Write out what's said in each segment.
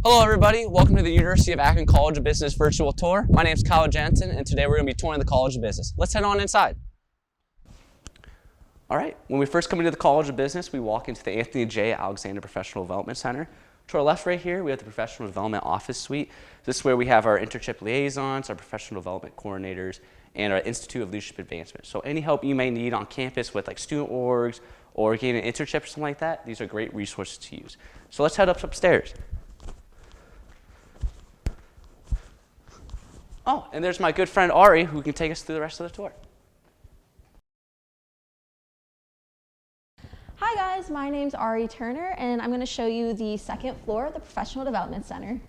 Hello everybody, welcome to the University of Akron College of Business virtual tour. My name is Kyle Jansen and today we're going to be touring the College of Business. Let's head on inside. Alright, when we first come into the College of Business, we walk into the Anthony J. Alexander Professional Development Center. To our left right here, we have the Professional Development Office Suite. This is where we have our internship liaisons, our professional development coordinators, and our Institute of Leadership Advancement. So any help you may need on campus with like student orgs or getting an internship or something like that, these are great resources to use. So let's head up upstairs. Oh, and there's my good friend Ari, who can take us through the rest of the tour. Hi guys, my name's Ari Turner, and I'm going to show you the second floor of the Professional Development Center.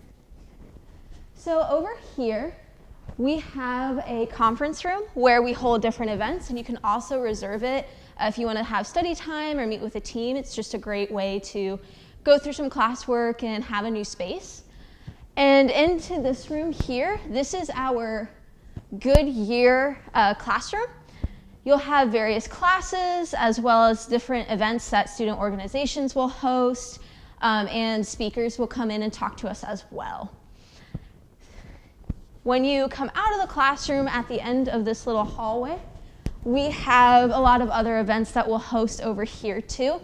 So over here, we have a conference room where we hold different events, and you can also reserve it if you want to have study time or meet with a team. It's just a great way to go through some classwork and have a new space. And into this room here, this is our Goodyear classroom. You'll have various classes as well as different events that student organizations will host, and speakers will come in and talk to us as well. When you come out of the classroom at the end of this little hallway, we have a lot of other events that we'll host over here too.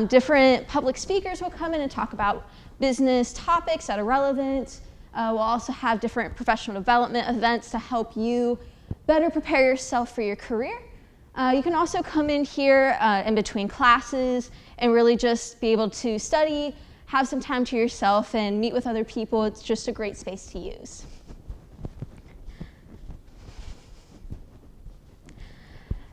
Different public speakers will come in and talk about business topics that are relevant. We'll also have different professional development events to help you better prepare yourself for your career. You can also come in here in between classes and really just be able to study, have some time to yourself, and meet with other people. It's just a great space to use.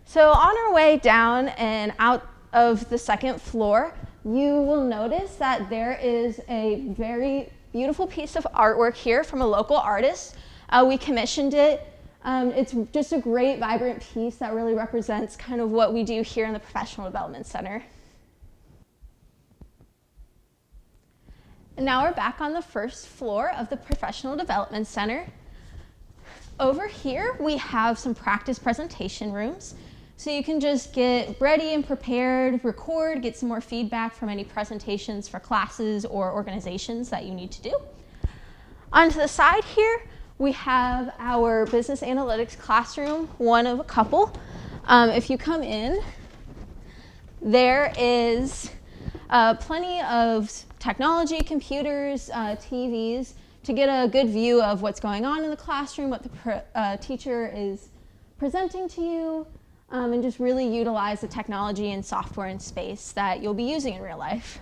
So on our way down and out of the second floor, you will notice that there is a very beautiful piece of artwork here from a local artist. We commissioned it. It's just a great, vibrant piece that really represents kind of what we do here in the Professional Development Center. And now we're back on the first floor of the Professional Development Center. Over here, we have some practice presentation rooms. So you can just get ready and prepared, record, get some more feedback from any presentations for classes or organizations that you need to do. Onto the side here, we have our business analytics classroom, one of a couple. If you come in, there is plenty of technology, computers, TVs, to get a good view of what's going on in the classroom, what the teacher is presenting to you, and just really utilize the technology and software and space that you'll be using in real life.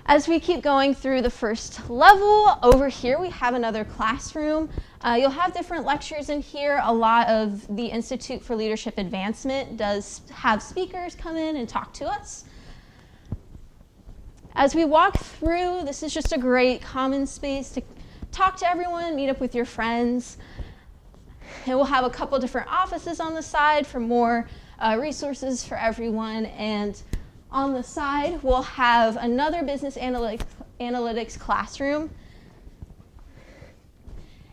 As we keep going through the first level, over here we have another classroom. You'll have different lectures in here. A lot of the Institute for Leadership Advancement does have speakers come in and talk to us. As we walk through, this is just a great common space to talk to everyone, meet up with your friends. And we'll have a couple different offices on the side for more resources for everyone. And on the side, we'll have another business analytics classroom.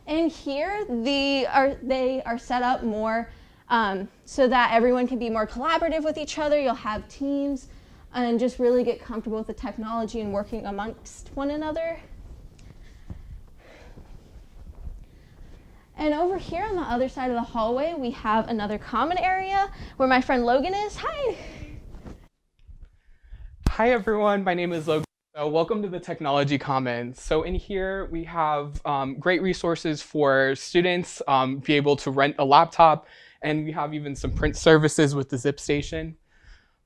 And here, they are set up more so that everyone can be more collaborative with each other. You'll have teams and just really get comfortable with the technology and working amongst one another. And over here on the other side of the hallway, we have another common area where my friend Logan is. Hi. Hi everyone, my name is Logan. So welcome to the Technology Commons. So in here we have great resources for students, be able to rent a laptop, and we have even some print services with the Zip Station.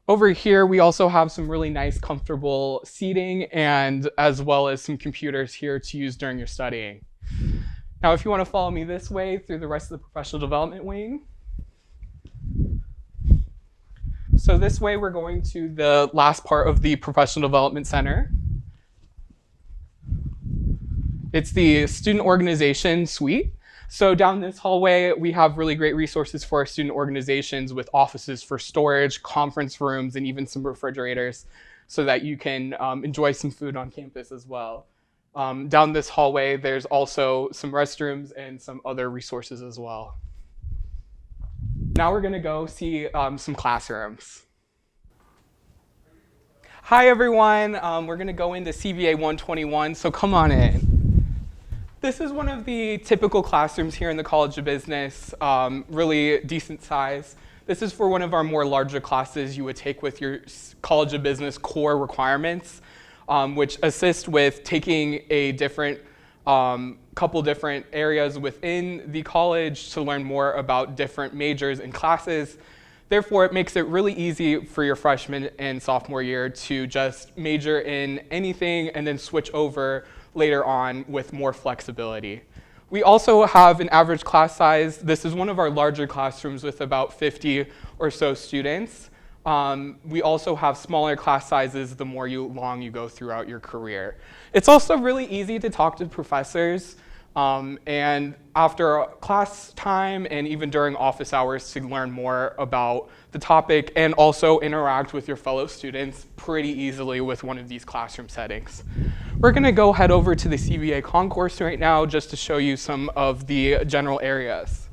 Over here we also have some really nice comfortable seating, and as well as some computers here to use during your studying. Now if you want to follow me this way through the rest of the professional development wing. So this way we're going to the last part of the Professional Development Center. It's the Student Organization Suite. So down this hallway, we have really great resources for our student organizations with offices for storage, conference rooms, and even some refrigerators so that you can enjoy some food on campus as well. Down this hallway, there's also some restrooms and some other resources as well. Now we're going to go see some classrooms. Hi everyone, we're gonna go into CBA 121, so come on in. This is one of the typical classrooms here in the College of Business, really decent size. This is for one of our more larger classes you would take with your College of Business core requirements, which assist with taking a couple different areas within the college to learn more about different majors and classes. Therefore, it makes it really easy for your freshman and sophomore year to just major in anything and then switch over later on with more flexibility. We also have an average class size. This is one of our larger classrooms with about 50 or so students. We also have smaller class sizes the more long you go throughout your career. It's also really easy to talk to professors. And after class time and even during office hours to learn more about the topic and also interact with your fellow students pretty easily with one of these classroom settings. We're gonna go head over to the CBA concourse right now just to show you some of the general areas.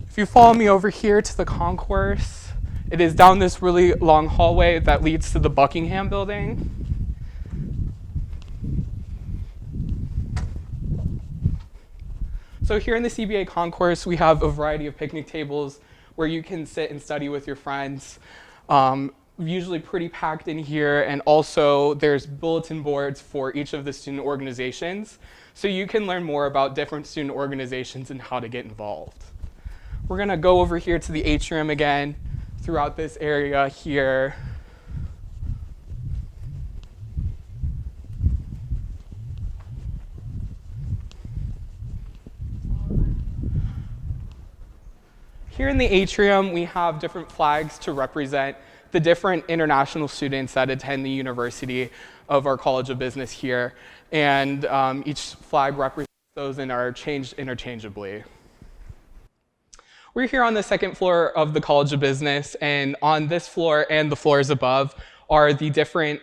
If you follow me over here to the concourse, it is down this really long hallway that leads to the Buckingham building. So here in the CBA concourse, we have a variety of picnic tables where you can sit and study with your friends. Usually pretty packed in here, and also there's bulletin boards for each of the student organizations, so you can learn more about different student organizations and how to get involved. We're gonna go over here to the atrium again throughout this area here. Here in the atrium, we have different flags to represent the different international students that attend the University of our College of Business here. And each flag represents those and are changed interchangeably. We're here on the second floor of the College of Business, and on this floor and the floors above are the different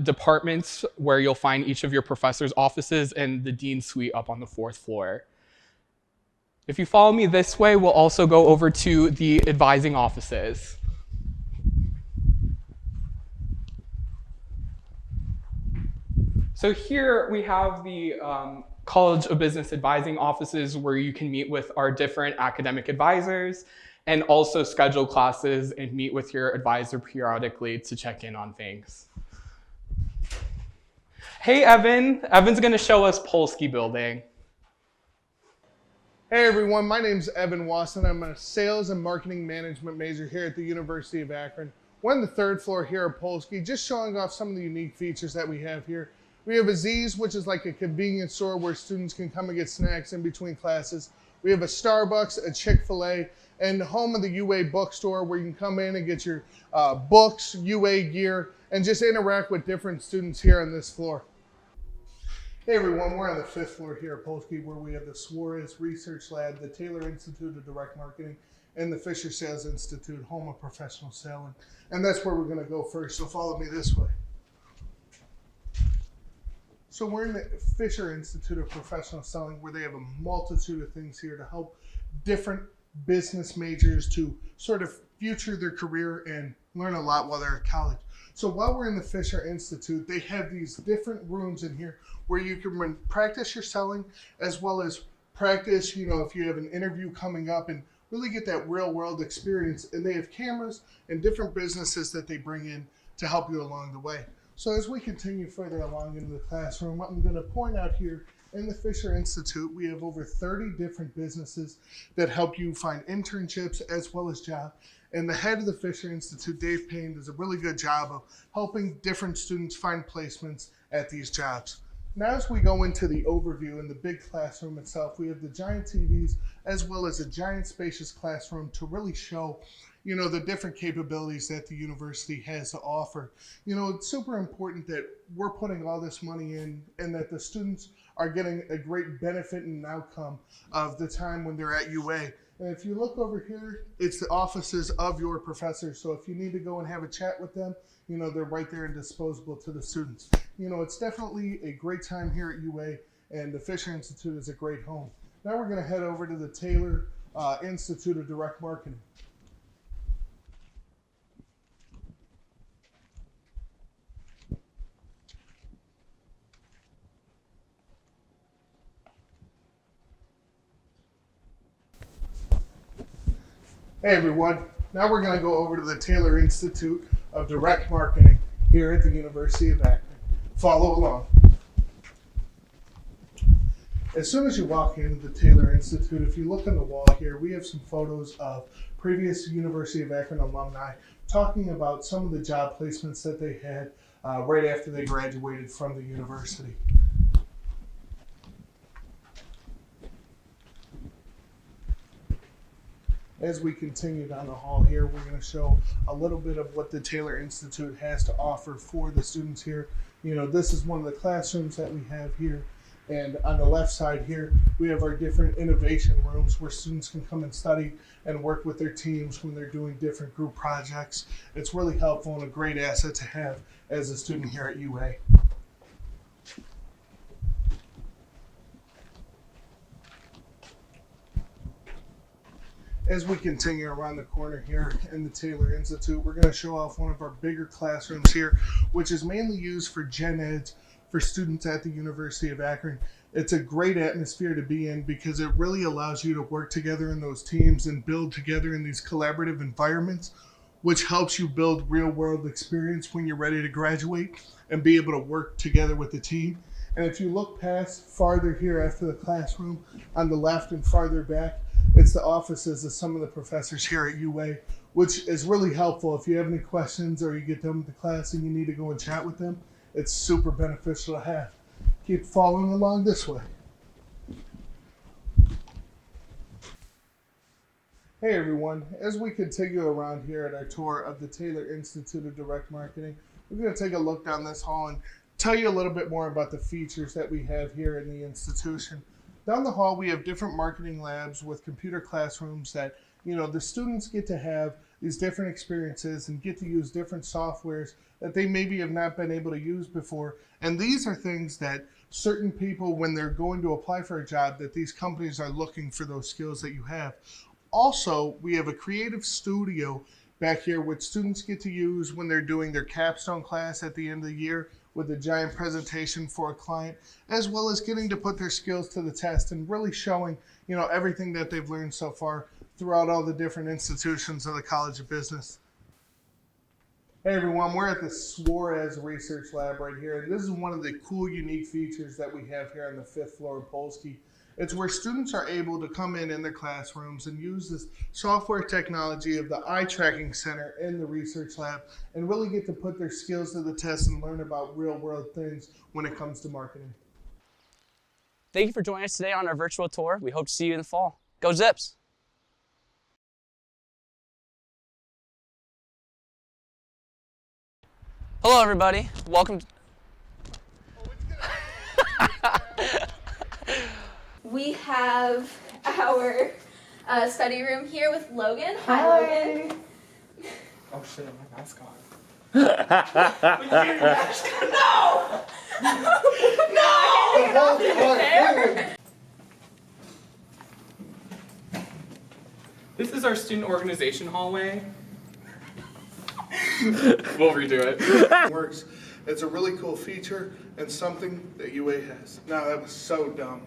departments where you'll find each of your professors' offices and the dean's suite up on the fourth floor. If you follow me this way, we'll also go over to the advising offices. So here we have the College of Business advising offices where you can meet with our different academic advisors and also schedule classes and meet with your advisor periodically to check in on things. Hey, Evan. Evan's gonna show us Polsky building. Hey everyone, my name's Evan Wasson. I'm a sales and marketing management major here at the University of Akron. We're on the third floor here at Polsky, just showing off some of the unique features that we have here. We have a Z's, which is like a convenience store where students can come and get snacks in between classes. We have a Starbucks, a Chick-fil-A, and home of the UA bookstore where you can come in and get your books, UA gear, and just interact with different students here on this floor. Hey everyone, we're on the fifth floor here at Polsky where we have the Suarez Research Lab, the Taylor Institute of Direct Marketing, and the Fisher Sales Institute, home of professional selling. And that's where we're gonna go first, so follow me this way. So we're in the Fisher Institute of Professional Selling where they have a multitude of things here to help different business majors to sort of future their career and learn a lot while they're at college. So while we're in the Fisher Institute, they have these different rooms in here where you can practice your selling as well as practice, if you have an interview coming up and really get that real world experience. And they have cameras and different businesses that they bring in to help you along the way. So as we continue further along into the classroom, I'm going to point out here in the Fisher Institute, we have over 30 different businesses that help you find internships as well as jobs. And the head of the Fisher Institute, Dave Payne, does a really good job of helping different students find placements at these jobs. Now as we go into the overview in the big classroom itself, we have the giant TVs as well as a giant spacious classroom to really show the different capabilities that the university has to offer. It's super important that we're putting all this money in and that the students are getting a great benefit and outcome of the time when they're at UA. And if you look over here, it's the offices of your professors. So if you need to go and have a chat with them, they're right there and disposable to the students. It's definitely a great time here at UA, and the Fisher Institute is a great home. Now we're going to head over to the Taylor Institute of Direct Marketing. Hey everyone, now we're going to go over to the Taylor Institute of Direct Marketing here at the University of Akron. Follow along. As soon as you walk into the Taylor Institute, if you look on the wall here, we have some photos of previous University of Akron alumni talking about some of the job placements that they had right after they graduated from the university. As we continue down the hall here, we're going to show a little bit of what the Taylor Institute has to offer for the students here. You know, this is one of the classrooms that we have here. And on the left side here, we have our different innovation rooms where students can come and study and work with their teams when they're doing different group projects. It's really helpful and a great asset to have as a student here at UA. As we continue around the corner here in the Taylor Institute, we're going to show off one of our bigger classrooms here, which is mainly used for gen eds for students at the University of Akron. It's a great atmosphere to be in because it really allows you to work together in those teams and build together in these collaborative environments, which helps you build real world experience when you're ready to graduate and be able to work together with the team. And if you look past farther here after the classroom on the left and farther back, it's the offices of some of the professors here at UA, which is really helpful if you have any questions or you get done with the class and you need to go and chat with them. It's super beneficial to have. Keep following along this way. Hey everyone, as we continue around here at our tour of the Taylor Institute of Direct Marketing, we're going to take a look down this hall and tell you a little bit more about the features that we have here in the institution. Down the hall, we have different marketing labs with computer classrooms that, you know, the students get to have these different experiences and get to use different softwares that they maybe have not been able to use before. And these are things that certain people, when they're going to apply for a job, that these companies are looking for those skills that you have. Also, we have a creative studio back here which students get to use when they're doing their capstone class at the end of the year with a giant presentation for a client, as well as getting to put their skills to the test and really showing, you know, everything that they've learned so far throughout all the different institutions of the College of Business. Hey everyone, we're at the Suarez Research Lab right here, and this is one of the cool, unique features that we have here on the 5th floor of Olsky. It's where students are able to come in their classrooms and use this software technology of the eye tracking center in the research lab and really get to put their skills to the test and learn about real world things when it comes to marketing. Thank you for joining us today on our virtual tour. We hope to see you in the fall. Go Zips! Hello everybody, welcome. We have our study room here with Logan. Hi, Logan. Oh shit, my mask on. This is our student organization hallway. We'll redo it. Works. It's a really cool feature and something that UA has. Now that was so dumb.